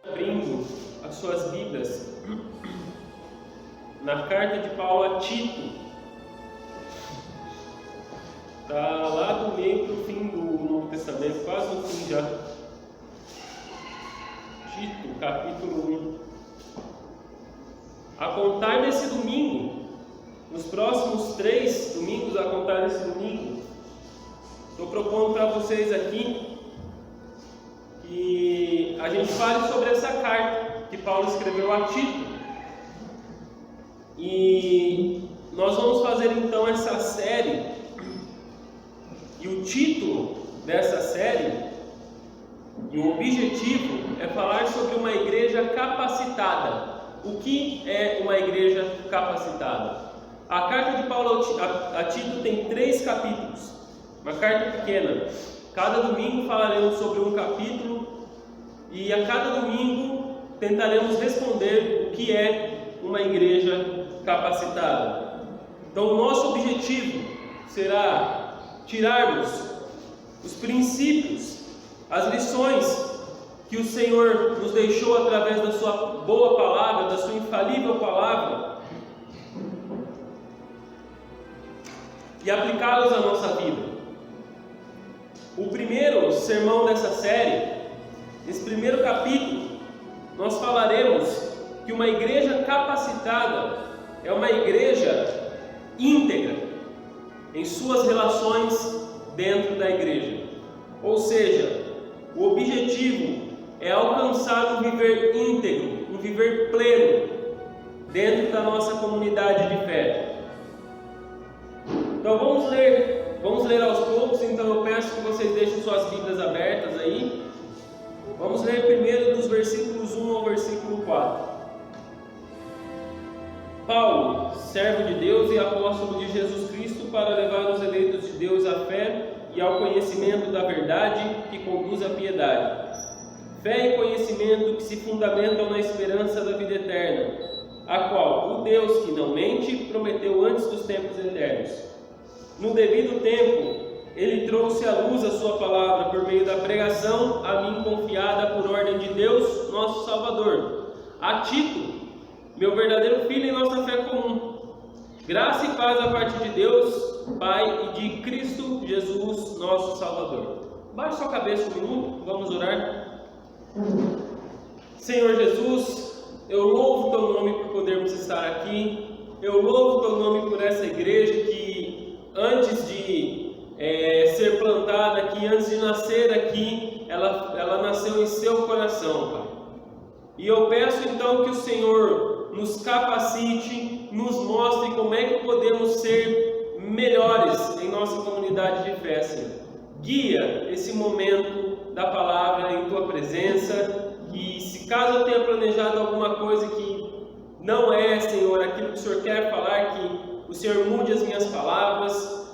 Abrindo as suas Bíblias na carta de Paulo a Tito, está lá do meio para o fim do Novo Testamento, quase no fim já. Tito, capítulo 1. A contar desse domingo, nos próximos 3 domingos, a contar desse domingo, estou propondo para vocês aqui que a gente fale sobre essa carta que Paulo escreveu a Tito. E nós vamos fazer então essa série, e o título dessa série, e o objetivo é falar sobre uma igreja capacitada. O que é uma igreja capacitada? A carta de Paulo a Tito tem 3 capítulos, uma carta pequena. Cada domingo falaremos sobre um capítulo e a cada domingo tentaremos responder o que é uma igreja capacitada. Então, o nosso objetivo será tirarmos os princípios, as lições que o Senhor nos deixou através da sua boa palavra, da sua infalível palavra, e aplicá-los à nossa vida. O primeiro sermão dessa série, nesse primeiro capítulo, nós falaremos que uma igreja capacitada é uma igreja íntegra em suas relações dentro da igreja. Ou seja, o objetivo é alcançar um viver íntegro, um viver pleno dentro da nossa comunidade de fé. Então vamos ler aos poucos. Então eu peço que vocês deixem suas Bíblias abertas aí. Vamos ler primeiro dos versículos 1 ao versículo 4. Paulo, servo de Deus e apóstolo de Jesus Cristo, para levar os eleitos de Deus à fé e ao conhecimento da verdade que conduz à piedade. Fé e conhecimento que se fundamentam na esperança da vida eterna, a qual o Deus que não mente prometeu antes dos tempos eternos. No devido tempo, Ele trouxe à luz a sua palavra por meio da pregação a mim confiada por ordem de Deus, nosso Salvador. A Tito, meu verdadeiro filho em nossa fé comum. Graça e paz da parte de Deus, Pai, e de Cristo Jesus, nosso Salvador. Baixe sua cabeça um minuto, vamos orar. Senhor Jesus, eu louvo Teu nome por podermos estar aqui. Eu louvo Teu nome por essa igreja que antes de ser plantada aqui, antes de nascer aqui, ela nasceu em Seu coração, Pai. E eu peço então que o Senhor nos capacite, nos mostre como é que podemos ser melhores em nossa comunidade de fé, Senhor. Guia esse momento da palavra em Tua presença, que se caso eu tenha planejado alguma coisa que não é, Senhor, aquilo que o Senhor quer falar, que o Senhor mude as minhas palavras,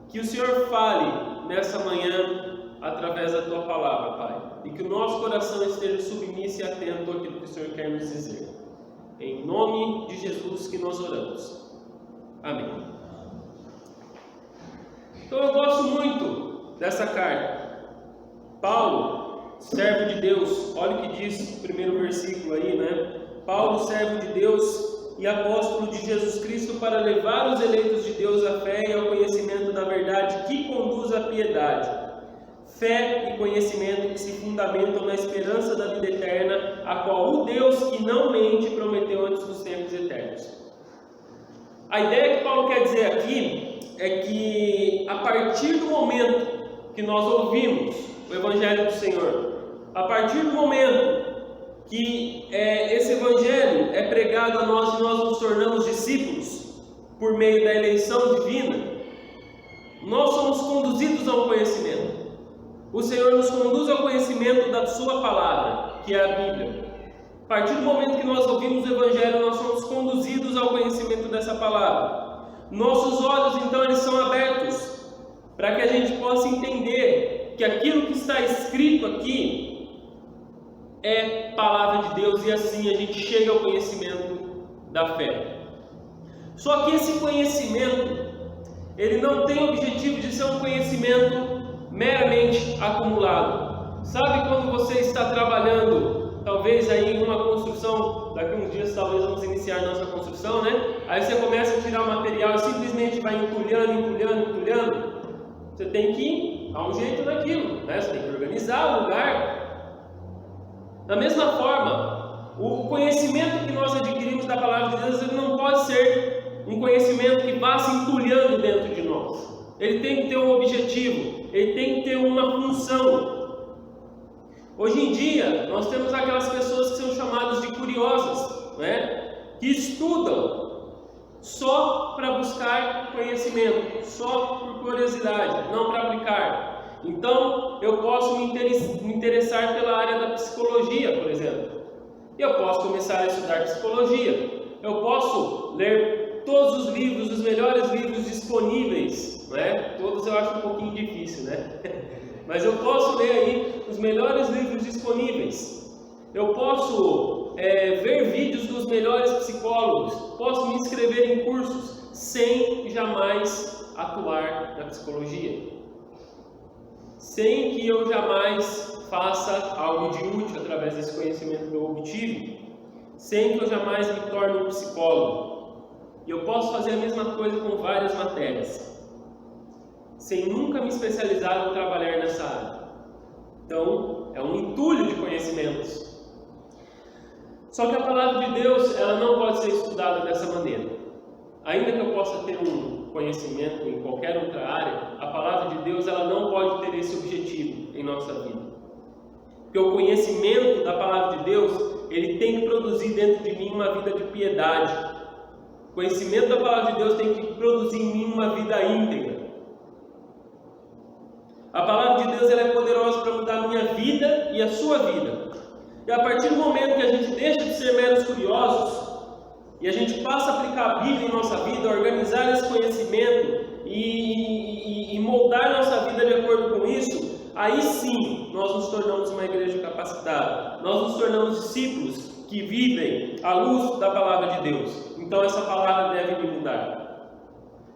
que o Senhor fale nessa manhã através da Tua palavra, Pai, e que o nosso coração esteja submisso e atento àquilo que o Senhor quer nos dizer. Em nome de Jesus que nós oramos. Amém. Então eu gosto muito dessa carta. Paulo, servo de Deus, olha o que diz o primeiro versículo aí, né? Paulo, servo de Deus e apóstolo de Jesus Cristo, para levar os eleitos de Deus à fé e ao conhecimento da verdade que conduz à piedade. Fé e conhecimento que se fundamentam na esperança da vida eterna, a qual o Deus que não mente prometeu antes dos tempos eternos. A ideia que Paulo quer dizer aqui é que a partir do momento que nós ouvimos o Evangelho do Senhor, a partir do momento que esse Evangelho é pregado a nós e nós nos tornamos discípulos por meio da eleição divina, nós somos conduzidos ao conhecimento. O Senhor nos conduz ao conhecimento da Sua palavra, que é a Bíblia. A partir do momento que nós ouvimos o Evangelho, nós somos conduzidos ao conhecimento dessa palavra. Nossos olhos, então, eles são abertos para que a gente possa entender que aquilo que está escrito aqui é palavra de Deus, e assim a gente chega ao conhecimento da fé. Só que esse conhecimento, ele não tem o objetivo de ser um conhecimento meramente acumulado. Sabe quando você está trabalhando talvez aí uma construção, daqui a uns dias talvez vamos iniciar nossa construção, né? Aí você começa a tirar o material e simplesmente vai entulhando. Você tem que dar um jeito naquilo, né? Você tem que organizar o lugar. Da mesma forma, o conhecimento que nós adquirimos da palavra de Deus, ele não pode ser um conhecimento que vá se entulhando dentro de nós. Ele tem que ter um objetivo, ele tem que ter uma função. Hoje em dia, nós temos aquelas pessoas que são chamadas de curiosas, né? Que estudam só para buscar conhecimento, só por curiosidade, não para aplicar. Então, eu posso me interessar pela área da psicologia, por exemplo. Eu posso começar a estudar psicologia. Eu posso ler todos os livros, os melhores livros disponíveis, né? Todos eu acho um pouquinho difícil, né? Mas eu posso ler aí os melhores livros disponíveis. Eu posso ver vídeos dos melhores psicólogos. Posso me inscrever em cursos sem jamais atuar na psicologia. Sem que eu jamais faça algo de útil através desse conhecimento que eu obtive. Sem que eu jamais me torne um psicólogo. E eu posso fazer a mesma coisa com várias matérias, sem nunca me especializar ou trabalhar nessa área. Então, é um entulho de conhecimentos. Só que a palavra de Deus, ela não pode ser estudada dessa maneira. Ainda que eu possa ter um conhecimento em qualquer outra área, a palavra de Deus, ela não pode ter esse objetivo em nossa vida. Porque o conhecimento da palavra de Deus, ele tem que produzir dentro de mim uma vida de piedade. O conhecimento da palavra de Deus tem que produzir em mim uma vida íntegra. A palavra de Deus, ela é poderosa para mudar a minha vida e a sua vida. E a partir do momento que a gente deixa de ser meros curiosos e a gente passa a aplicar a Bíblia em nossa vida, organizar esse conhecimento e moldar nossa vida de acordo com isso, aí sim nós nos tornamos uma igreja capacitada. Nós nos tornamos discípulos que vivem à luz da palavra de Deus. Então essa palavra deve me mudar.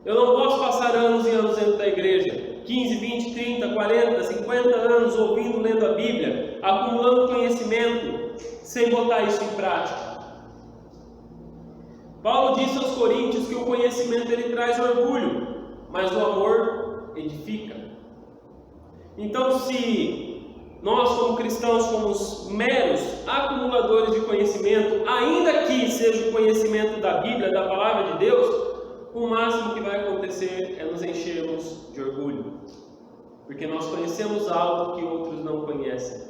Eu não posso passar anos e anos dentro da igreja, 15, 20, 30, 40, 50 anos ouvindo, lendo a Bíblia, acumulando conhecimento, sem botar isso em prática. Paulo disse aos Coríntios que o conhecimento ele traz orgulho, mas o amor edifica. Então, se nós como cristãos somos meros acumuladores de conhecimento, ainda que seja o conhecimento da Bíblia, da palavra de Deus, o máximo que vai acontecer é nos enchermos de orgulho. Porque nós conhecemos algo que outros não conhecem.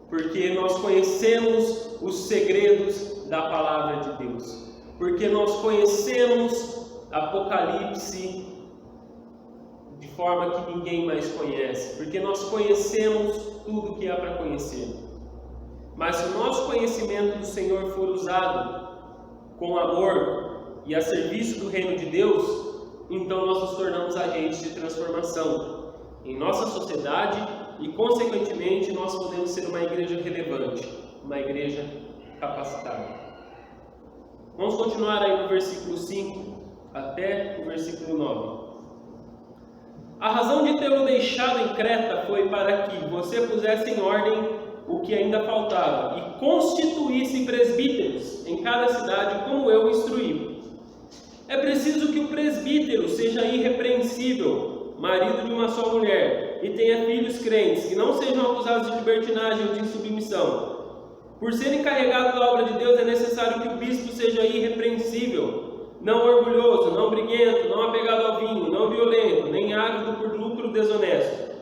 Porque nós conhecemos os segredos da palavra de Deus. Porque nós conhecemos Apocalipse de forma que ninguém mais conhece. Porque nós conhecemos tudo que há para conhecer. Mas se o nosso conhecimento do Senhor for usado com amor e a serviço do reino de Deus, então nós nos tornamos agentes de transformação em nossa sociedade e, consequentemente, nós podemos ser uma igreja relevante, uma igreja capacitada. Vamos continuar aí no versículo 5 até o versículo 9. A razão de tê-lo deixado em Creta foi para que você pusesse em ordem o que ainda faltava e constituísse presbíteros em cada cidade, como eu instruí. É preciso que o presbítero seja irrepreensível, marido de uma só mulher, e tenha filhos crentes, que não sejam acusados de libertinagem ou de insubmissão. Por ser encarregado da obra de Deus, é necessário que o bispo seja irrepreensível, não orgulhoso, não briguento, não apegado ao vinho, não violento, nem ávido por lucro desonesto.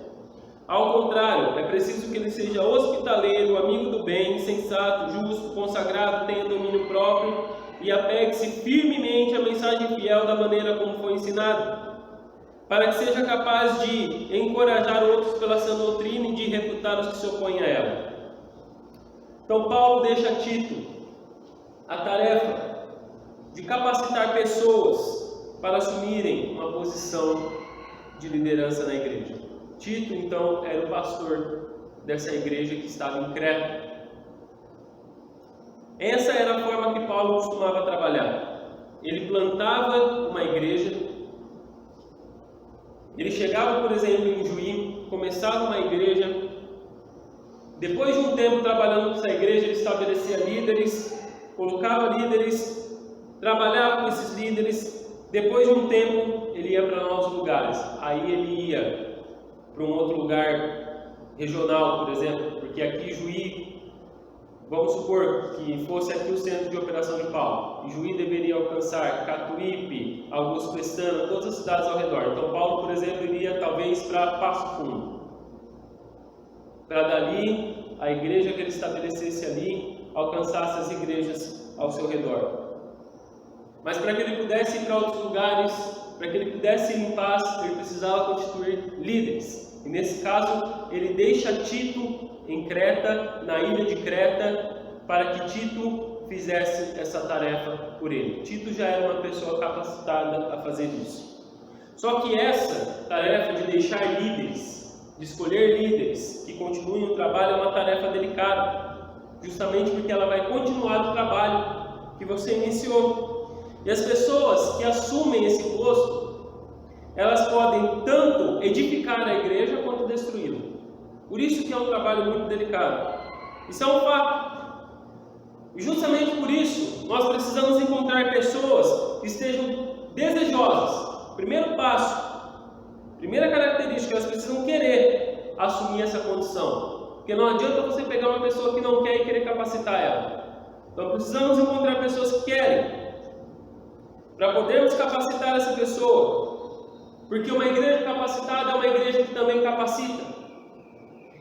Ao contrário, é preciso que ele seja hospitaleiro, amigo do bem, sensato, justo, consagrado, tenha domínio próprio e apegue-se firmemente à mensagem fiel da maneira como foi ensinado, para que seja capaz de encorajar outros pela sã doutrina e de refutar os que se opõem a ela. Então Paulo deixa a Tito a tarefa de capacitar pessoas para assumirem uma posição de liderança na igreja. Tito, então, era o pastor dessa igreja que estava em Creta. Essa era a forma que Paulo costumava trabalhar. Ele plantava uma igreja, ele chegava, por exemplo, em Juí, começava uma igreja, Depois de um tempo trabalhando com essa igreja, ele estabelecia líderes, colocava líderes, trabalhava com esses líderes. Depois de um tempo, ele ia para novos lugares. Aí ele ia para um outro lugar regional, por exemplo, porque aqui Juí, vamos supor que fosse aqui o centro de operação de Paulo, e Juí deveria alcançar Catuípe, Augusto Pestana, todas as cidades ao redor. Então Paulo, por exemplo, iria talvez para Passo Fundo, para dali a igreja que ele estabelecesse ali alcançasse as igrejas ao seu redor. Mas para que ele pudesse ir para outros lugares, para que ele pudesse ir em paz, ele precisava constituir líderes. E nesse caso, ele deixa Tito em Creta, na ilha de Creta, para que Tito fizesse essa tarefa por ele. Tito já era uma pessoa capacitada a fazer isso. Só que essa tarefa de deixar líderes, de escolher líderes que continuem o trabalho, é uma tarefa delicada, justamente porque ela vai continuar o trabalho que você iniciou. E as pessoas que assumem esse posto, elas podem tanto edificar a igreja quanto destruí-la. Por isso que é um trabalho muito delicado. Isso é um fato. E justamente por isso, nós precisamos encontrar pessoas que estejam desejosas. Primeiro passo, primeira característica, elas precisam querer assumir essa condição. Porque não adianta você pegar uma pessoa que não quer e querer capacitar ela. Então precisamos encontrar pessoas que querem, para podermos capacitar essa pessoa. Porque uma igreja capacitada é uma igreja que também capacita.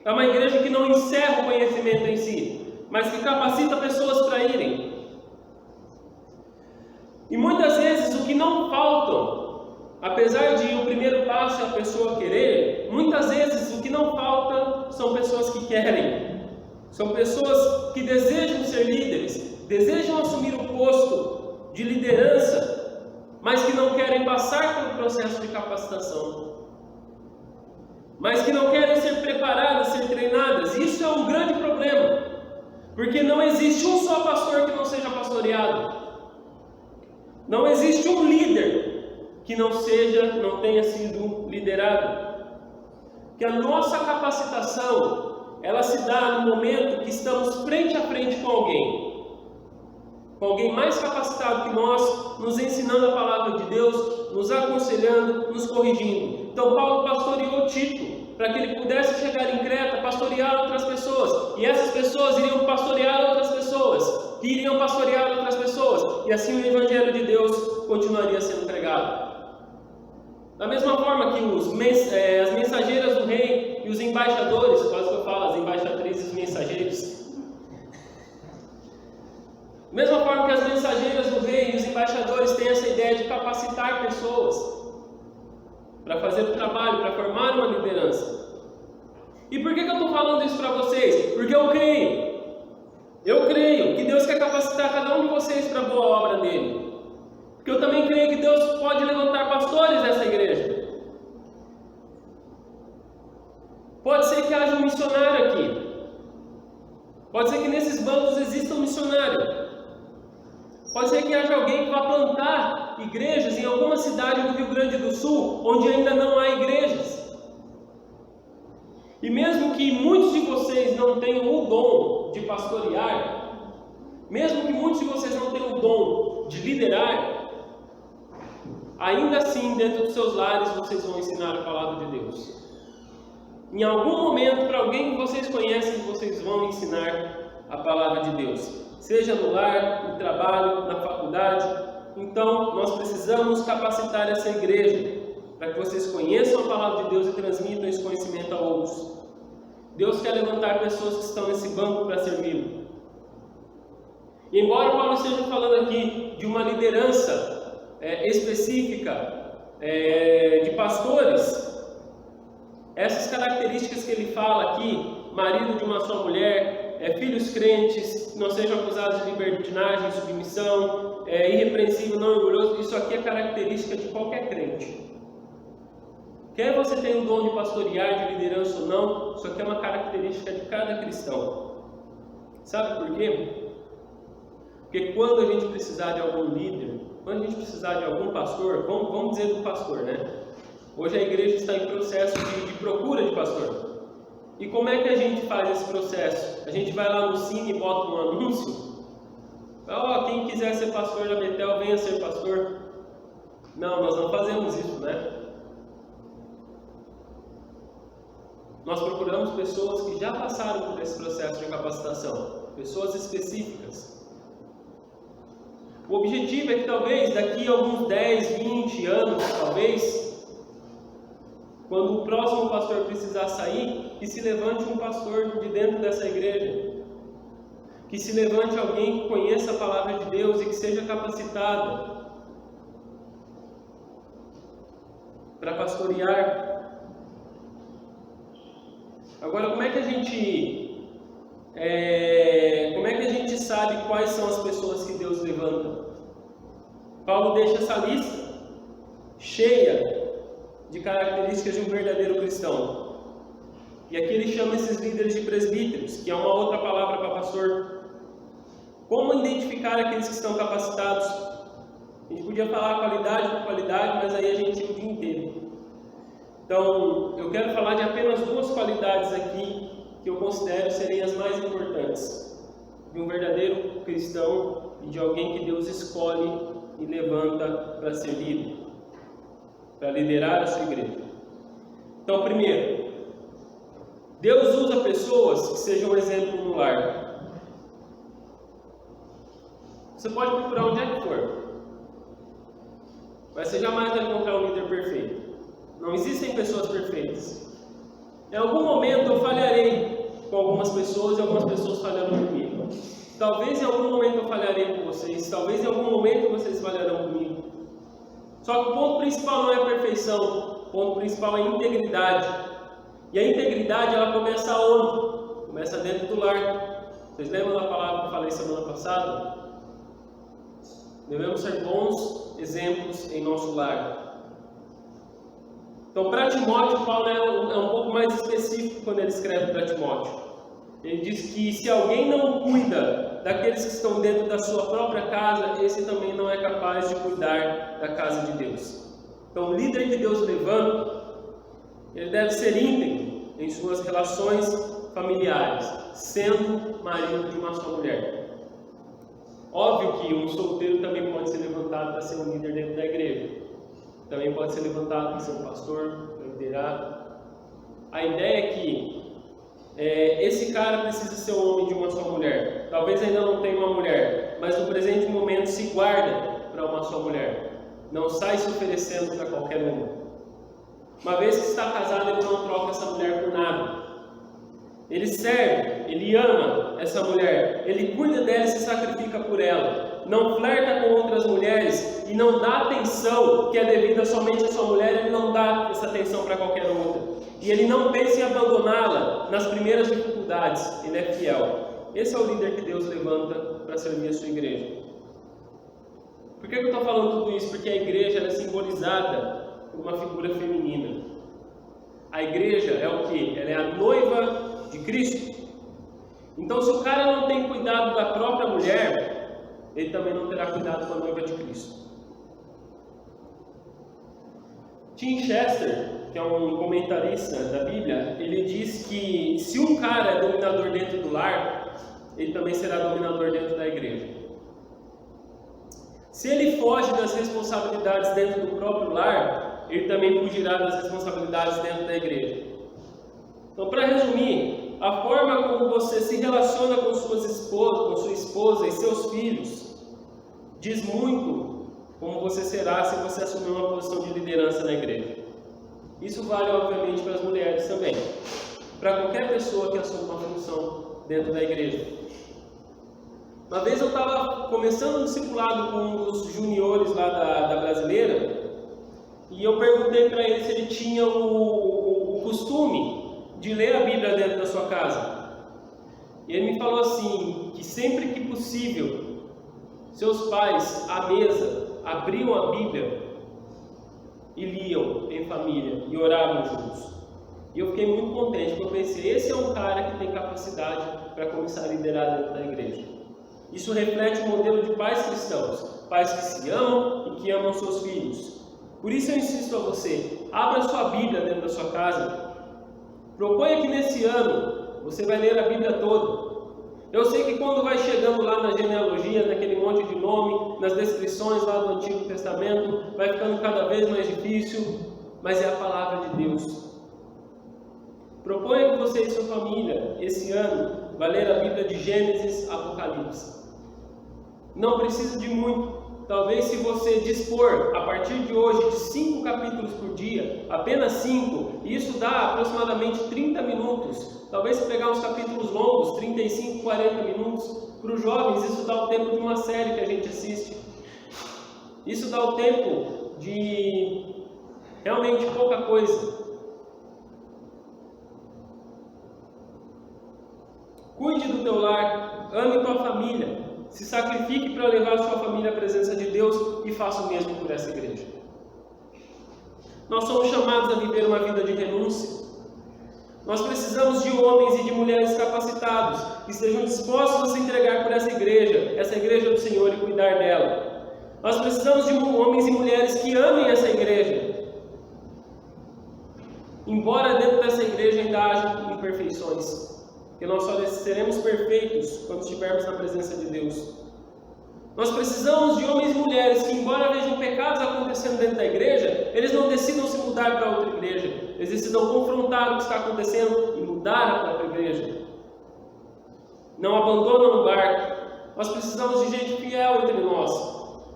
É uma igreja que não encerra o conhecimento em si, mas que capacita pessoas para irem. E muitas vezes o que não faltam, apesar de o primeiro passo é a pessoa querer, muitas vezes o que não falta são pessoas que querem. São pessoas que desejam ser líderes, desejam assumir o posto de liderança, mas que não querem passar pelo processo de capacitação, mas que não querem ser preparadas, ser treinadas. Isso é um grande problema, porque não existe um só pastor que não seja pastoreado, não existe um líder que não tenha sido liderado. Que a nossa capacitação, ela se dá no momento que estamos frente a frente com alguém mais capacitado que nós, nos ensinando a palavra de Deus, nos aconselhando, nos corrigindo. Então Paulo pastoreou Tito, para que ele pudesse chegar em Creta, pastorear outras pessoas, e essas pessoas iriam pastorear outras pessoas, que iriam pastorear outras pessoas, e assim o Evangelho de Deus continuaria sendo pregado. Da mesma forma que as mensageiras do rei e os embaixadores, quase que eu falo, as embaixatrizes e os mensageiros, da mesma forma que as mensageiras do rei e os embaixadores têm essa ideia de capacitar pessoas para fazer o trabalho, para formar uma liderança. E por que eu estou falando isso para vocês? Porque eu creio que Deus quer capacitar cada um de vocês para a boa obra dele. Porque eu também creio que Deus pode levantar pastores nessa igreja. Pode ser que haja um missionário aqui. Pode ser que nesses bancos exista um missionário. Pode ser que haja alguém que vá plantar igrejas em alguma cidade do Rio Grande do Sul, onde ainda não há igrejas. E mesmo que muitos de vocês não tenham o dom de pastorear, mesmo que muitos de vocês não tenham o dom de liderar, ainda assim, dentro dos seus lares, vocês vão ensinar a palavra de Deus. Em algum momento, para alguém que vocês conhecem, vocês vão ensinar a palavra de Deus. Seja no lar, no trabalho, na faculdade. Então, nós precisamos capacitar essa igreja, para que vocês conheçam a palavra de Deus e transmitam esse conhecimento a outros. Deus quer levantar pessoas que estão nesse banco para servi-lo. E embora Paulo esteja falando aqui de uma liderança específica de pastores, essas características que ele fala aqui, marido de uma só mulher, filhos crentes, não sejam acusados de libertinagem, submissão, irrepreensível, não orgulhoso, isso aqui é característica de qualquer crente. Quer você tenha o dom de pastorear, de liderança ou não, isso aqui é uma característica de cada cristão. Sabe por quê? Porque quando a gente precisar de algum líder, quando a gente precisar de algum pastor, vamos dizer do pastor, né? Hoje a igreja está em processo de procura de pastor. E como é que a gente faz esse processo? A gente vai lá no Cine e bota um anúncio? Quem quiser ser pastor da Betel, venha ser pastor. Não, nós não fazemos isso, né? Nós procuramos pessoas que já passaram por esse processo de capacitação, pessoas específicas. O objetivo é que talvez daqui a alguns 10, 20 anos, talvez, quando o próximo pastor precisar sair, que se levante um pastor de dentro dessa igreja. Que se levante alguém que conheça a palavra de Deus e que seja capacitado para pastorear. Agora, como é que a gente sabe quais são as pessoas que Deus levanta? Paulo deixa essa lista cheia de características de um verdadeiro cristão. E aqui ele chama esses líderes de presbíteros, que é uma outra palavra para pastor. Como identificar aqueles que estão capacitados? A gente podia falar qualidade por qualidade, mas aí a gente tinha o dia inteiro. Então, eu quero falar de apenas 2 qualidades aqui que eu considero serem as mais importantes de um verdadeiro cristão e de alguém que Deus escolhe e levanta para ser líder, para liderar a sua igreja. Então, primeiro, Deus usa pessoas que sejam um exemplo no lar. Você pode procurar onde é que for, mas você jamais vai encontrar um líder perfeito. Não existem pessoas perfeitas. Em algum momento eu falharei com algumas pessoas e algumas pessoas falharão comigo. Talvez em algum momento eu falharei com vocês, talvez em algum momento vocês falharão comigo. Só que o ponto principal não é a perfeição, o ponto principal é a integridade. E a integridade ela começa aonde? Começa dentro do lar. Vocês lembram da palavra que eu falei semana passada? Devemos ser bons exemplos em nosso lar. Então, para Timóteo, Paulo é um pouco mais específico quando ele escreve para Timóteo. Ele diz que se alguém não cuida daqueles que estão dentro da sua própria casa, esse também não é capaz de cuidar da casa de Deus. Então, o líder que Deus levanta, ele deve ser íntegro em suas relações familiares, sendo marido de uma só mulher. Óbvio que um solteiro também pode ser levantado para ser um líder dentro da igreja. Também pode ser levantado para ser um pastor, para liderar. A ideia é que esse cara precisa ser um homem de uma só mulher. Talvez ainda não tenha uma mulher, mas no presente momento se guarda para uma só mulher. Não sai se oferecendo para qualquer uma. Uma vez que está casado, ele não troca essa mulher por nada. Ele serve, ele ama essa mulher, ele cuida dela e se sacrifica por ela. Não flerta com outras mulheres e não dá atenção que é devida somente à sua mulher, ele não dá essa atenção para qualquer outra. E ele não pensa em abandoná-la nas primeiras dificuldades, ele é fiel. Esse é o líder que Deus levanta para servir a sua igreja. Por que eu estou falando tudo isso? Porque a igreja é simbolizada por uma figura feminina. A igreja é o quê? Ela é a noiva de Cristo. Então, se o cara não tem cuidado da própria mulher, ele também não terá cuidado com a noiva de Cristo. Tim Chester, que é um comentarista da Bíblia, ele diz que se um cara é dominador dentro do lar, ele também será dominador dentro da igreja. Se ele foge das responsabilidades dentro do próprio lar, ele também fugirá das responsabilidades dentro da igreja. Então, para resumir, a forma como você se relaciona com sua esposa e seus filhos diz muito como você será se você assumir uma posição de liderança na igreja. Isso vale, obviamente, para as mulheres também. Para qualquer pessoa que assuma uma função dentro da igreja. Uma vez eu estava começando um discipulado com um dos juniores lá da brasileira, e eu perguntei para ele se ele tinha o costume de ler a Bíblia dentro da sua casa. E ele me falou assim, que sempre que possível, seus pais, à mesa, abriam a Bíblia e liam em família, e oravam juntos. E eu fiquei muito contente, porque eu pensei, esse é um cara que tem capacidade para começar a liderar dentro da igreja. Isso reflete o modelo de pais cristãos, pais que se amam e que amam seus filhos. Por isso eu insisto a você, abra sua Bíblia dentro da sua casa, Proponha que nesse ano você vai ler a Bíblia toda. Eu sei que quando vai chegando lá na genealogia, naquele monte de nome, nas descrições lá do Antigo Testamento, vai ficando cada vez mais difícil, mas é a palavra de Deus. Proponha que você e sua família, esse ano, vai ler a Bíblia de Gênesis a Apocalipse. Não precisa de muito. Talvez se você dispor, a partir de hoje, de 5 capítulos por dia, apenas 5, isso dá aproximadamente 30 minutos. Talvez se pegar uns capítulos longos, 35, 40 minutos, para os jovens isso dá o tempo de uma série que a gente assiste. Isso dá o tempo de realmente pouca coisa. Cuide do teu lar, ame tua família, se sacrifique para levar a sua família à presença de Deus e faça o mesmo por essa igreja. Nós somos chamados a viver uma vida de renúncia. Nós precisamos de homens e de mulheres capacitados, que estejam dispostos a se entregar por essa igreja do Senhor, e cuidar dela. Nós precisamos de homens e mulheres que amem essa igreja, embora dentro dessa igreja ainda haja imperfeições. Que nós só seremos perfeitos quando estivermos na presença de Deus. Nós precisamos de homens e mulheres que, embora vejam pecados acontecendo dentro da igreja, eles não decidam se mudar para outra igreja. Eles decidam confrontar o que está acontecendo e mudar a própria igreja. Não abandonam o barco. Nós precisamos de gente fiel entre nós.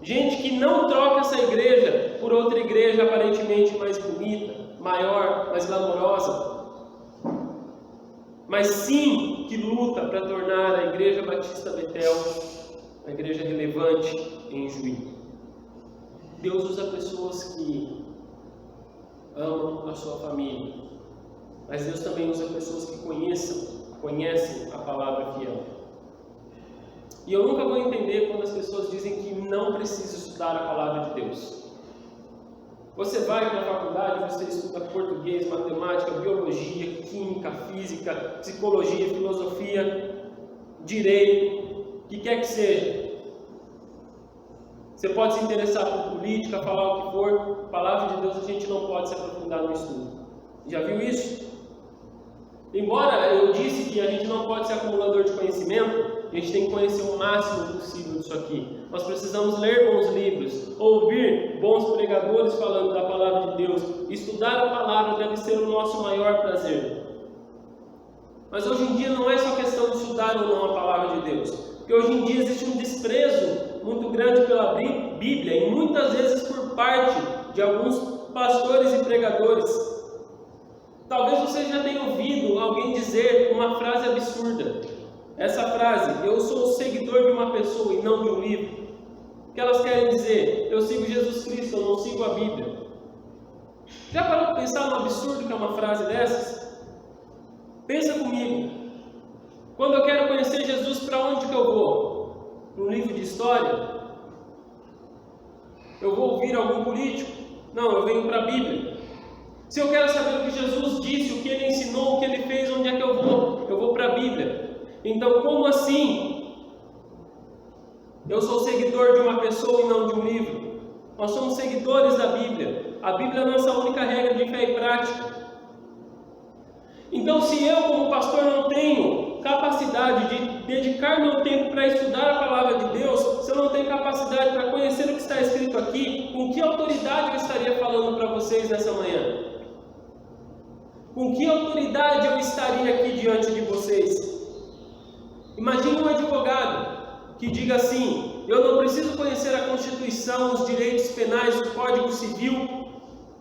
Gente que não troca essa igreja por outra igreja aparentemente mais bonita, maior, mais glamourosa, mas sim que luta para tornar a Igreja Batista Betel uma igreja relevante em Juí. Deus usa pessoas que amam a sua família, mas Deus também usa pessoas que conhecem a palavra fiel. E eu nunca vou entender quando as pessoas dizem que não precisa estudar a palavra de Deus. Você vai para a faculdade, você estuda português, matemática, biologia, química, física, psicologia, filosofia, direito, o que quer que seja. Você pode se interessar por política, falar o que for. A palavra de Deus a gente não pode se aprofundar no estudo. Já viu isso? Embora eu disse que a gente não pode ser acumulador de conhecimento, a gente tem que conhecer o máximo possível disso aqui. Nós precisamos ler bons livros, ouvir bons pregadores falando da palavra de Deus. Estudar a palavra deve ser o nosso maior prazer. Mas hoje em dia não é só questão de estudar ou não a palavra de Deus. Porque hoje em dia existe um desprezo muito grande pela Bíblia, e muitas vezes por parte de alguns pastores e pregadores. Talvez você já tenha ouvido alguém dizer uma frase absurda. Essa frase: eu sou seguidor de uma pessoa e não de um livro. O que elas querem dizer? Eu sigo Jesus Cristo, eu não sigo a Bíblia. Já parou para pensar no absurdo que é uma frase dessas? Pensa comigo. Quando eu quero conhecer Jesus, para onde que eu vou? Para um livro de história? Eu vou ouvir algum político? Não, eu venho para a Bíblia. Se eu quero saber o que Jesus disse, o que Ele ensinou, o que Ele fez, onde é que eu vou? Eu vou para a Bíblia. Então, como assim? Eu sou seguidor de uma pessoa e não de um livro. Nós somos seguidores da Bíblia. A Bíblia é a nossa única regra de fé e prática. Então, se eu, como pastor, não tenho capacidade de dedicar meu tempo para estudar a palavra de Deus, se eu não tenho capacidade para conhecer o que está escrito aqui, com que autoridade eu estaria falando para vocês nessa manhã? Com que autoridade eu estaria aqui diante de vocês? Imagine um advogado que diga assim: eu não preciso conhecer a Constituição, os direitos penais, o Código Civil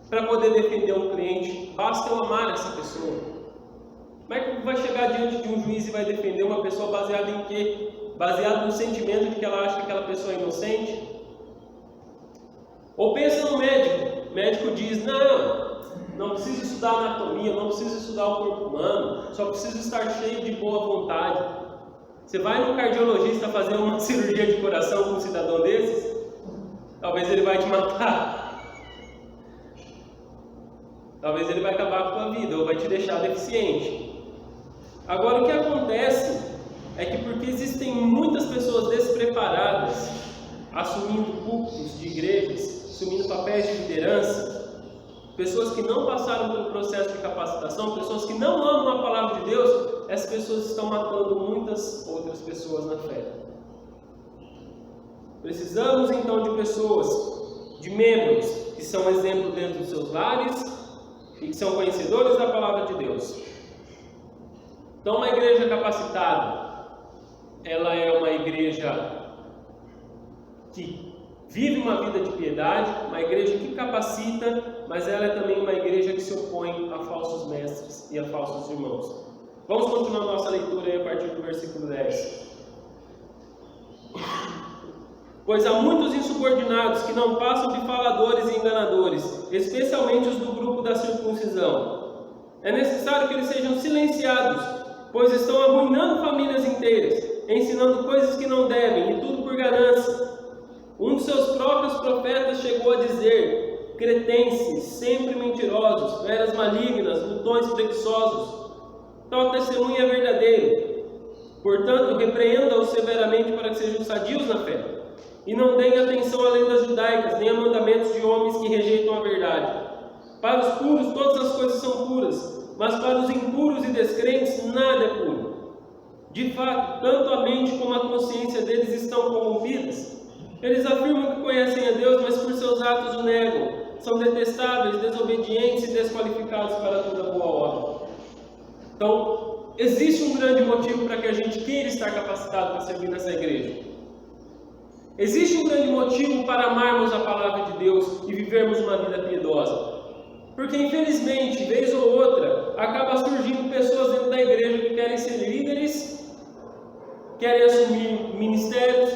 para poder defender um cliente. Basta eu amar essa pessoa. Como é que vai chegar diante de um juiz e vai defender uma pessoa baseada em quê? Baseado no sentimento de que ela acha que aquela pessoa é inocente? Ou pensa no médico. O médico diz: não preciso estudar anatomia, não preciso estudar o corpo humano, só preciso estar cheio de boa vontade. Você vai no cardiologista fazer uma cirurgia de coração com um cidadão desses? Talvez ele vai te matar. Talvez ele vai acabar com a tua vida ou vai te deixar deficiente. Agora, o que acontece é que porque existem muitas pessoas despreparadas, assumindo púlpitos de igrejas, assumindo papéis de liderança, pessoas que não passaram pelo processo de capacitação, pessoas que não amam a palavra de Deus, essas pessoas estão matando muitas outras pessoas na fé. Precisamos então de pessoas, de membros, que são exemplo dentro dos seus lares e que são conhecedores da palavra de Deus. Então, uma igreja capacitada, ela é uma igreja que vive uma vida de piedade, uma igreja que capacita, mas ela é também uma igreja que se opõe a falsos mestres e a falsos irmãos. Vamos continuar nossa leitura aí a partir do versículo 10. Pois há muitos insubordinados que não passam de faladores e enganadores, especialmente os do grupo da circuncisão. É necessário que eles sejam silenciados, pois estão arruinando famílias inteiras, ensinando coisas que não devem, e tudo por ganância. Um dos seus próprios profetas chegou a dizer: cretenses, sempre mentirosos, feras malignas, glutões preguiçosos. Tal testemunho é verdadeiro. Portanto, repreenda-os severamente para que sejam sadios na fé, e não deem atenção a lendas judaicas, nem a mandamentos de homens que rejeitam a verdade. Para os puros todas as coisas são puras, mas para os impuros e descrentes nada é puro. De fato, tanto a mente como a consciência deles estão corrompidas. Eles afirmam que conhecem a Deus, mas por seus atos o negam. São detestáveis, desobedientes e desqualificados para toda boa obra. Então, existe um grande motivo para que a gente queira estar capacitado para servir nessa igreja. Existe um grande motivo para amarmos a palavra de Deus e vivermos uma vida piedosa. Porque, infelizmente, vez ou outra, acaba surgindo pessoas dentro da igreja que querem ser líderes, querem assumir ministérios,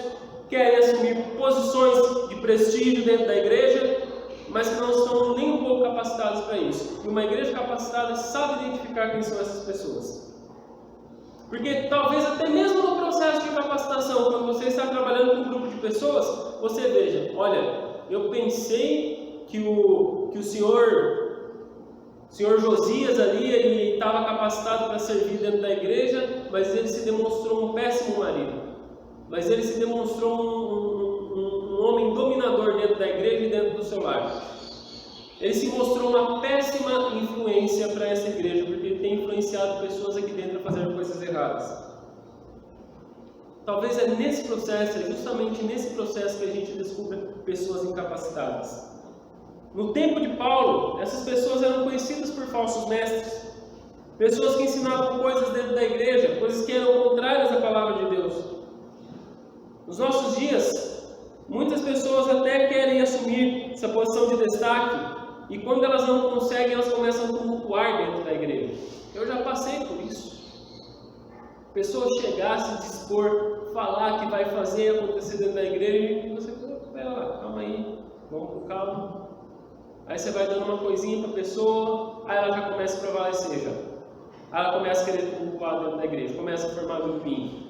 querem assumir posições de prestígio dentro da igreja, mas que não estão nem um pouco capacitados para isso. E uma igreja capacitada sabe identificar quem são essas pessoas. Porque talvez até mesmo no processo de capacitação, quando você está trabalhando com um grupo de pessoas, você veja: olha, eu pensei que o senhor Josias ali, ele estava capacitado para servir dentro da igreja, mas ele se demonstrou um péssimo marido. Mas ele se demonstrou um homem dominador dentro da igreja e dentro do seu lar. Ele se mostrou uma péssima influência para essa igreja, porque ele tem influenciado pessoas aqui dentro a fazer coisas erradas. Talvez é nesse processo, é justamente nesse processo que a gente descobre pessoas incapacitadas. No tempo de Paulo, essas pessoas eram conhecidas por falsos mestres, pessoas que ensinavam coisas dentro da igreja, coisas que eram contrárias à palavra de Deus. Nos nossos dias, muitas pessoas até querem assumir essa posição de destaque, e quando elas não conseguem, elas começam a tumultuar dentro da igreja. Eu já passei por isso. Pessoas chegar, se dispor, falar que vai fazer acontecer dentro da igreja, e você fala: pera lá, calma aí, vamos com calma. Aí você vai dando uma coisinha para a pessoa, aí ela já começa a prevalecer já. Aí ela começa a querer tumultuar dentro da igreja, começa a formar grupinho.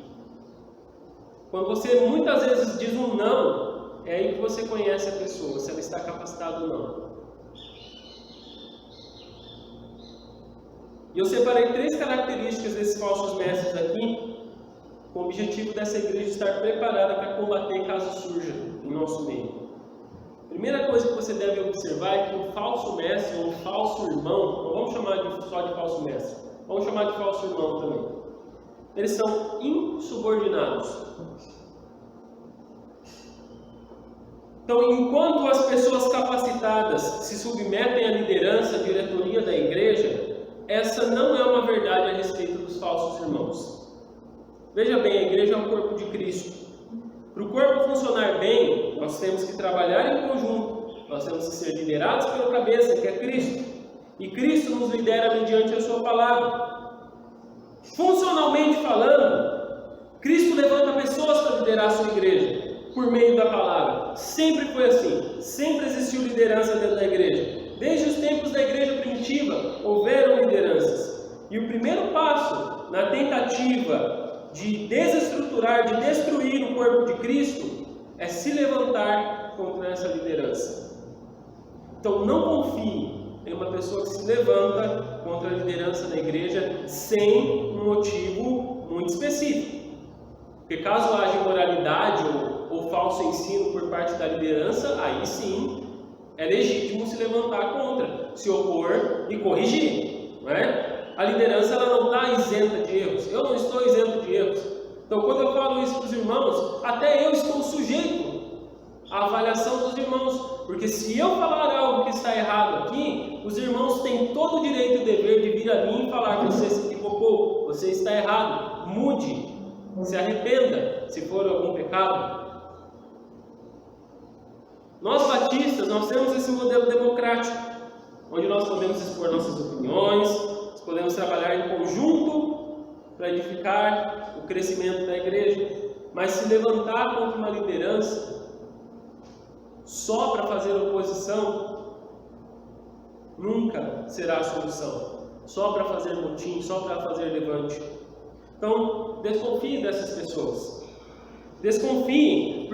Quando você muitas vezes diz um não, é aí que você conhece a pessoa, se ela está capacitada ou não. E eu separei 3 características desses falsos mestres aqui, com o objetivo dessa igreja estar preparada para combater caso surja em nosso meio. A primeira coisa que você deve observar é que um falso mestre ou um falso irmão, não vamos chamar só de falso mestre, vamos chamar de falso irmão também. Eles são insubordinados. Então, enquanto as pessoas capacitadas se submetem à liderança, à diretoria da igreja, essa não é uma verdade a respeito dos falsos irmãos. Veja bem, a igreja é o corpo de Cristo. Para o corpo funcionar bem, nós temos que trabalhar em conjunto. Nós temos que ser liderados pela cabeça, que é Cristo. E Cristo nos lidera mediante a sua palavra. Funcionalmente falando, Cristo levanta pessoas para liderar a sua igreja, por meio da palavra. Sempre foi assim. Sempre existiu liderança dentro da igreja. Desde os tempos da igreja primitiva, houveram lideranças. E o primeiro passo na tentativa de desestruturar, de destruir o corpo de Cristo, é se levantar contra essa liderança. Então não confie em uma pessoa que se levanta contra a liderança da igreja sem um motivo muito específico. Porque caso haja imoralidade ou falso ensino por parte da liderança, aí sim é legítimo se levantar contra, se opor e corrigir, não é? A liderança ela não está isenta de erros. Eu não estou isento de erros. Então, quando eu falo isso para os irmãos, até eu estou sujeito à avaliação dos irmãos, porque se eu falar algo que está errado aqui, os irmãos têm todo o direito e o dever de vir a mim e falar que você se equivocou, você está errado, mude, se arrependa, se for algum pecado. Nós batistas, nós temos esse modelo democrático, onde nós podemos expor nossas opiniões, nós podemos trabalhar em conjunto para edificar o crescimento da igreja, mas se levantar contra uma liderança só para fazer oposição nunca será a solução. Só para fazer motim, só para fazer levante. Então, desconfie dessas pessoas. Desconfie,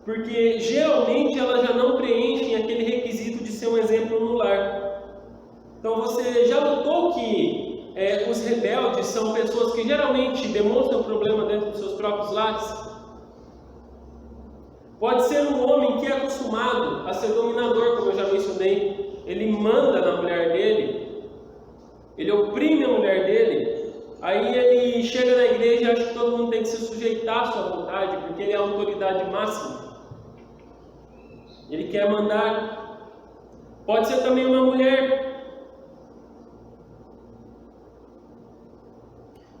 porque geralmente elas já não preenchem aquele requisito de ser um exemplo no lar. Então, você já notou que os rebeldes são pessoas que geralmente demonstram problema dentro dos seus próprios lares? Pode ser um homem que é acostumado a ser dominador, como eu já mencionei. Ele manda na mulher dele, ele oprime a mulher dele. Aí ele chega na igreja e acha que todo mundo tem que se sujeitar à sua vontade, porque ele é a autoridade máxima. Ele quer mandar. Pode ser também uma mulher.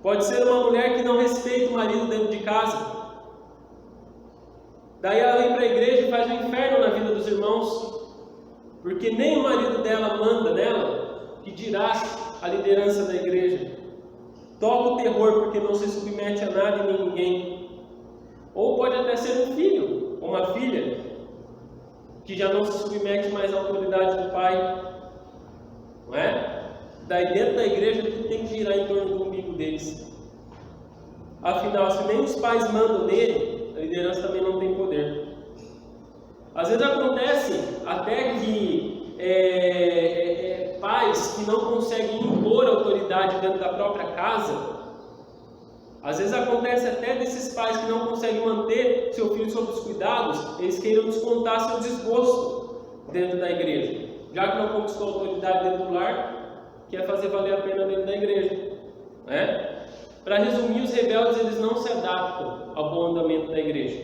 Pode ser uma mulher que não respeita o marido dentro de casa. Daí ela vem para a igreja e faz um inferno na vida dos irmãos, porque nem o marido dela manda nela, que dirá a liderança da igreja. Toca o terror porque não se submete a nada e nem ninguém. Ou pode até ser um filho ou uma filha, que já não se submete mais à autoridade do pai, não é? Daí dentro da igreja tudo tem que girar em torno do umbigo deles. Afinal, se nem os pais mandam nele, a liderança também não tem poder. Às vezes acontece até que pais que não conseguem impor autoridade dentro da própria casa. Às vezes acontece até desses pais que não conseguem manter seu filho sob os cuidados, eles queiram descontar seu desgosto dentro da igreja. Já que não conquistou autoridade dentro do lar, quer fazer valer a pena dentro da igreja, né? Para resumir, os rebeldes eles não se adaptam ao bom andamento da igreja.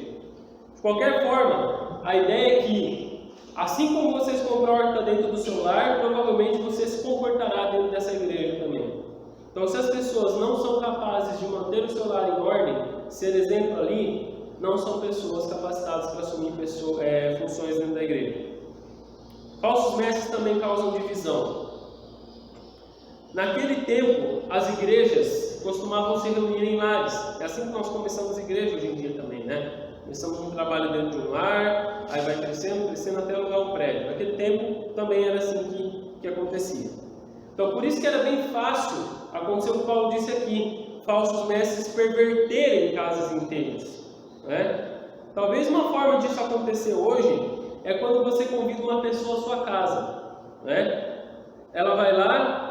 De qualquer forma, a ideia é que, assim como você se comporta dentro do seu lar, provavelmente você se comportará dentro dessa igreja também. Então, se as pessoas não são capazes de manter o seu lar em ordem, ser exemplo ali, não são pessoas capacitadas para assumir funções dentro da igreja. Falsos mestres também causam divisão. Naquele tempo, as igrejas costumavam se reunir em lares. É assim que nós começamos a igreja hoje em dia também, né? Começamos um trabalho dentro de um lar, aí vai crescendo até alugar um prédio. Naquele tempo também era assim que acontecia. Então, por isso que era bem fácil acontecer o que Paulo disse aqui, falsos mestres perverterem casas inteiras, né? Talvez uma forma disso acontecer hoje é quando você convida uma pessoa à sua casa, né? Ela vai lá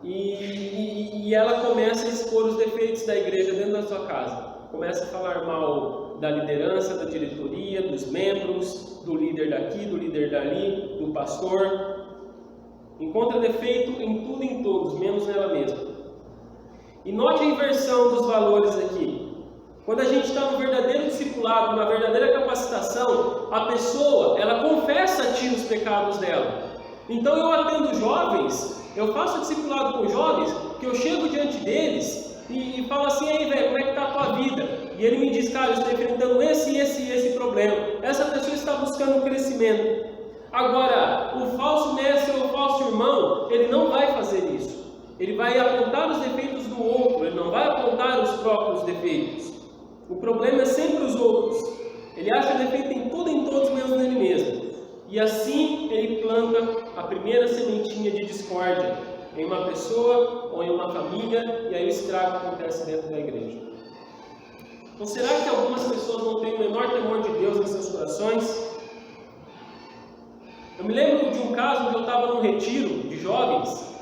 e ela começa a expor os defeitos da igreja dentro da sua casa. Começa a falar mal da liderança, da diretoria, dos membros, do líder daqui, do líder dali, do pastor. Encontra defeito em tudo e em todos, menos nela mesma. E note a inversão dos valores aqui. Quando a gente está no verdadeiro discipulado, na verdadeira capacitação, a pessoa, ela confessa a ti os pecados dela. Então eu atendo jovens, eu faço discipulado com jovens, que eu chego diante deles e falo assim: aí velho, como é que está a tua vida? E ele me diz: cara, eu estou enfrentando esse problema. Essa pessoa está buscando crescimento. Agora, o falso mestre ou o falso irmão, ele não vai fazer isso. Ele vai apontar os defeitos do outro, ele não vai apontar os próprios defeitos. O problema é sempre os outros. Ele acha defeito em tudo e em todos, menos nele mesmo. E assim ele planta a primeira sementinha de discórdia em uma pessoa ou em uma família, e aí o estrago acontece dentro da igreja. Então, será que algumas pessoas não têm o menor temor de Deus em seus corações? Eu me lembro de um caso onde eu estava num retiro de jovens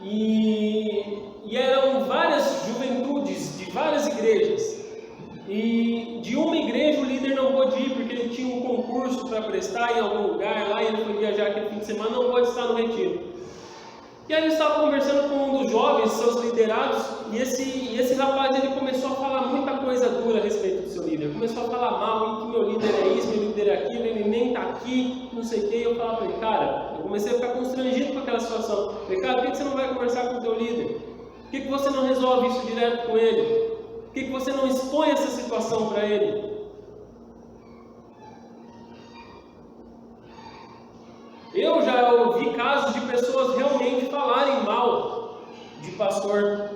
e eram várias juventudes de várias igrejas. E de uma igreja o líder não pôde ir porque ele tinha um concurso para prestar em algum lugar, lá ele foi viajar aquele fim de semana, não pode estar no retiro. E aí eu estava conversando com um dos jovens, seus liderados, e esse rapaz ele começou a falar muita coisa dura a respeito do seu líder. Começou a falar mal, que meu líder é isso, meu líder é aquilo, ele nem está aqui, não sei o que. E eu falava para ele, cara, eu comecei a ficar constrangido com aquela situação. Eu falei, cara, por que você não vai conversar com o teu líder? Por que você não resolve isso direto com ele? Por que você não expõe essa situação para ele? Eu já ouvi casos de pessoas realmente falarem mal de pastor.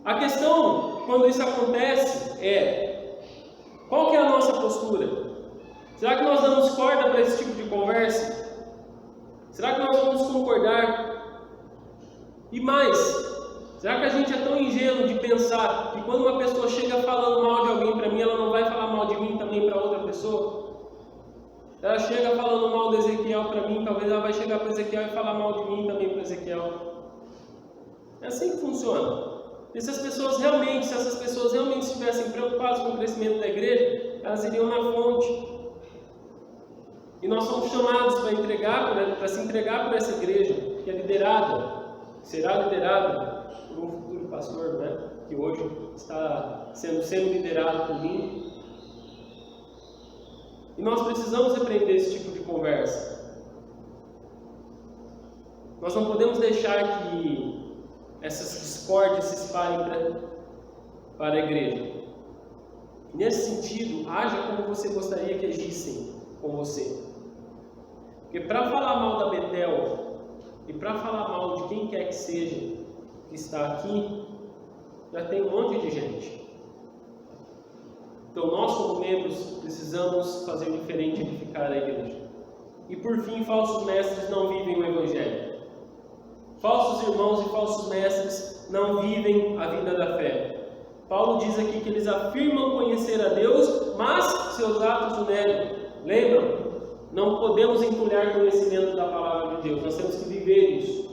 A questão, quando isso acontece, é: qual que é a nossa postura? Será que nós damos corda para esse tipo de conversa? Será que nós vamos concordar? E mais, será que a gente é tão ingênuo de pensar que quando uma pessoa chega falando mal de alguém para mim, ela não vai falar mal de mim também para outra pessoa? Ela chega falando mal do Ezequiel para mim, talvez ela vai chegar para Ezequiel e falar mal de mim também para Ezequiel. É assim que funciona. E se essas pessoas realmente estivessem preocupadas com o crescimento da igreja, elas iriam na fonte. E nós somos chamados para se entregar por essa igreja, que é liderada, será liderada por um futuro pastor, né? Que hoje está sendo liderado por mim. E nós precisamos repreender esse tipo de conversa. Nós não podemos deixar que essas discórdias se espalhem para a igreja. Nesse sentido, haja como você gostaria que agissem com você. Porque para falar mal da Betel e para falar mal de quem quer que seja que está aqui, já tem um monte de gente. Então nós, como membros, precisamos fazer diferente e edificar a igreja. E por fim, falsos mestres não vivem o Evangelho. Falsos irmãos e falsos mestres não vivem a vida da fé. Paulo diz aqui que eles afirmam conhecer a Deus, mas seus atos o negam. Lembram? Não podemos entulhar conhecimento da palavra de Deus, nós temos que viver isso.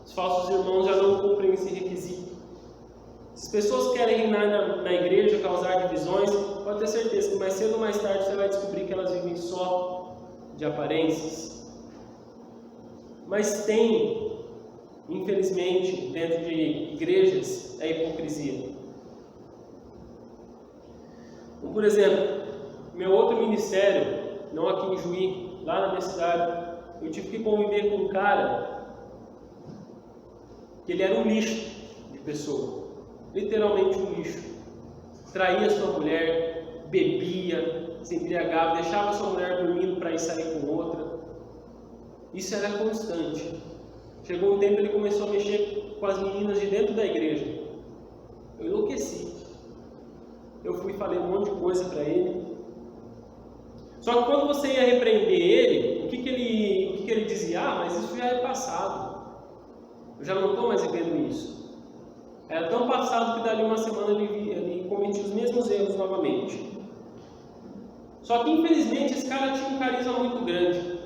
Os falsos irmãos já não cumprem esse requisito. Se as pessoas querem reinar na igreja, causar divisões, pode ter certeza que mais cedo ou mais tarde você vai descobrir que elas vivem só de aparências. Mas tem, infelizmente, dentro de igrejas, a hipocrisia. Como, por exemplo, meu outro ministério, não aqui em Juí, lá na minha cidade, eu tive que conviver com um cara que ele era um lixo de pessoa. Literalmente um lixo. Traía sua mulher, bebia, se embriagava, deixava sua mulher dormindo para ir sair com outra. Isso era constante. Chegou um tempo que ele começou a mexer com as meninas de dentro da igreja. Eu enlouqueci. Eu fui e falei um monte de coisa para ele. Só que quando você ia repreender ele, o que ele dizia? Ah, mas isso já é passado. Eu já não estou mais vivendo isso. Era tão passado que dali uma semana ele cometia os mesmos erros novamente. Só que infelizmente esse cara tinha um carisma muito grande.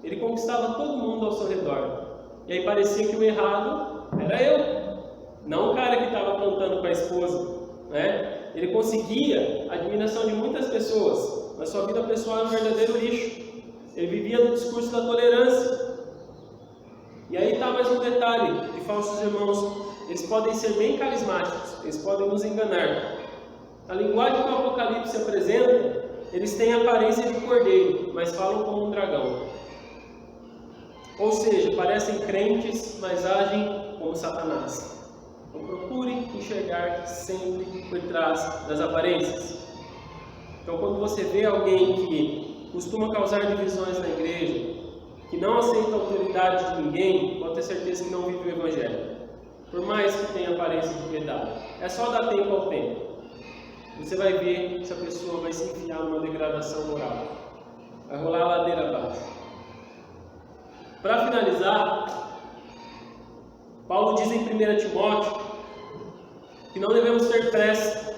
Ele conquistava todo mundo ao seu redor. E aí parecia que o errado era eu, não o cara que estava plantando com a esposa, né? Ele conseguia a admiração de muitas pessoas, mas sua vida pessoal era um verdadeiro lixo. Ele vivia no discurso da tolerância. E aí está mais um detalhe de falsos irmãos. Eles podem ser bem carismáticos, eles podem nos enganar. A linguagem que o Apocalipse apresenta, eles têm a aparência de cordeiro, mas falam como um dragão. Ou seja, parecem crentes, mas agem como Satanás. Então procurem enxergar sempre por trás das aparências. Então quando você vê alguém que costuma causar divisões na igreja, que não aceita a autoridade de ninguém, pode ter certeza que não vive o Evangelho. Por mais que tenha aparência de piedade. É só dar tempo ao tempo. Você vai ver se a pessoa vai se enfiar numa degradação moral. Vai rolar a ladeira abaixo. Para finalizar, Paulo diz em 1 Timóteo que não devemos ter pressa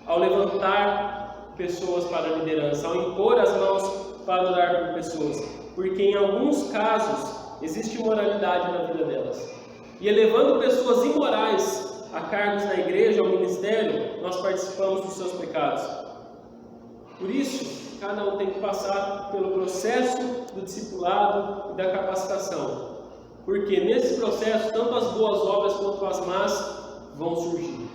ao levantar pessoas para a liderança, ao impor as mãos para orar por pessoas, porque em alguns casos existe imoralidade na vida delas. E elevando pessoas imorais a cargos na igreja, ao ministério, nós participamos dos seus pecados. Por isso, cada um tem que passar pelo processo do discipulado e da capacitação. Porque nesse processo, tanto as boas obras quanto as más vão surgir.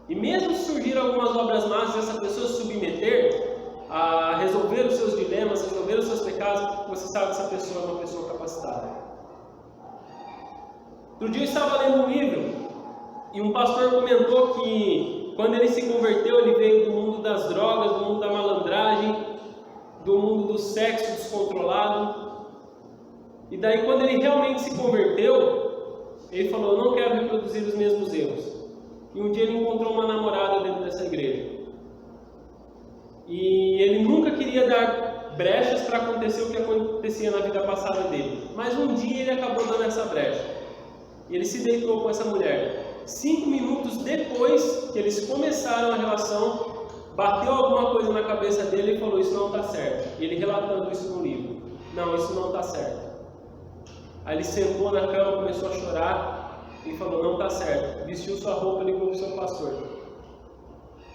E mesmo se surgir algumas obras más, essa pessoa se submeter a resolver os seus dilemas, resolver os seus pecados, você sabe que essa pessoa é uma pessoa capacitada. Outro dia eu estava lendo um livro e um pastor comentou que quando ele se converteu, ele veio do mundo das drogas, do mundo da malandragem, do mundo do sexo descontrolado. E daí quando ele realmente se converteu, ele falou: eu não quero reproduzir os mesmos erros. E um dia ele encontrou uma namorada dentro dessa igreja. E ele nunca queria dar brechas para acontecer o que acontecia na vida passada dele. Mas um dia ele acabou dando essa brecha. E ele se deitou com essa mulher. 5 minutos depois que eles começaram a relação, bateu alguma coisa na cabeça dele e falou: isso não está certo. E ele relatando isso no livro: não, isso não está certo. Aí ele sentou na cama, começou a chorar e falou: não está certo. Vestiu sua roupa e ligou para o seu pastor.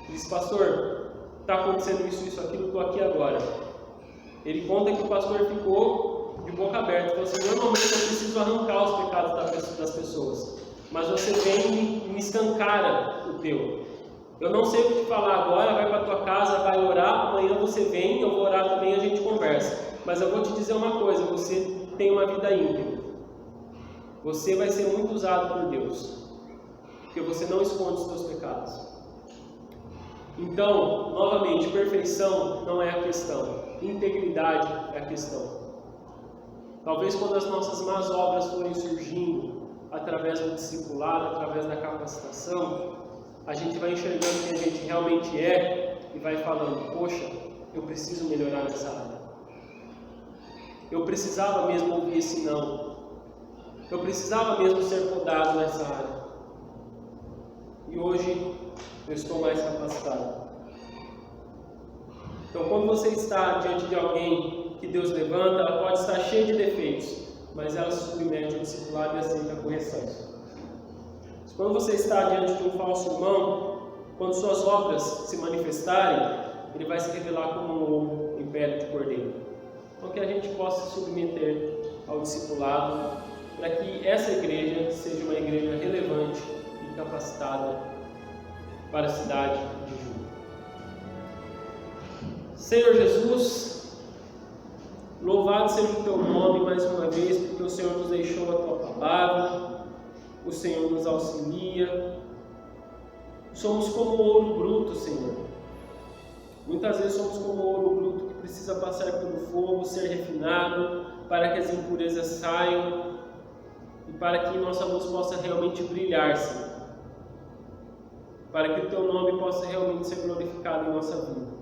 Disse: pastor, está acontecendo isso, aquilo, estou aqui agora. Ele conta que o pastor ficou de boca aberta. Falou assim: normalmente eu preciso arrancar os pecados das pessoas, mas você vem e me escancara o teu. Eu não sei o que te falar agora, vai para a tua casa, vai orar, amanhã você vem, eu vou orar também e a gente conversa. Mas eu vou te dizer uma coisa: você tem uma vida íntegra. Você vai ser muito usado por Deus, porque você não esconde os seus pecados. Então, novamente, perfeição não é a questão, integridade é a questão. Talvez quando as nossas más obras forem surgindo, através do discipulado, através da capacitação, a gente vai enxergando quem a gente realmente é e vai falando: poxa, eu preciso melhorar nessa área. Eu precisava mesmo ouvir esse não. Eu precisava mesmo ser podado nessa área. E hoje eu estou mais capacitado. Então, quando você está diante de alguém que Deus levanta, ela pode estar cheia de defeitos, mas ela se submete ao discipulado e aceita a correção. Quando você está diante de um falso irmão, quando suas obras se manifestarem, ele vai se revelar como um lobo em pele de cordeiro. Então, que a gente possa se submeter ao discipulado, para que essa igreja seja uma igreja relevante e capacitada para a cidade de Juda. Senhor Jesus, louvado seja o teu nome mais uma vez, porque o Senhor nos deixou a tua palavra, o Senhor nos auxilia. Somos como ouro bruto, Senhor. Muitas vezes somos como ouro bruto que precisa passar pelo fogo, ser refinado, para que as impurezas saiam e para que nossa luz possa realmente brilhar, Senhor. Para que o teu nome possa realmente ser glorificado em nossa vida.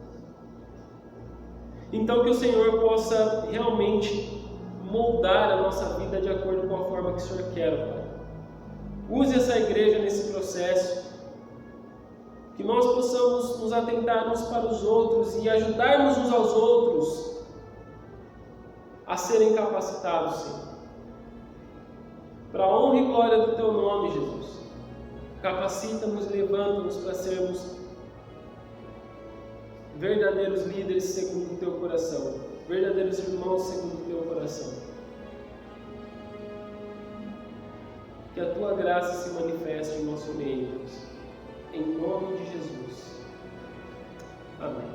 Então que o Senhor possa realmente moldar a nossa vida de acordo com a forma que o Senhor quer, Pai. Use essa igreja nesse processo, que nós possamos nos atentar uns para os outros e ajudarmos uns aos outros a serem capacitados, Senhor. Para a honra e glória do teu nome, Jesus. Capacita-nos, levanta-nos para sermos verdadeiros líderes segundo o teu coração, verdadeiros irmãos segundo o teu coração. Que a tua graça se manifeste em nosso meio, Deus. Em nome de Jesus. Amém.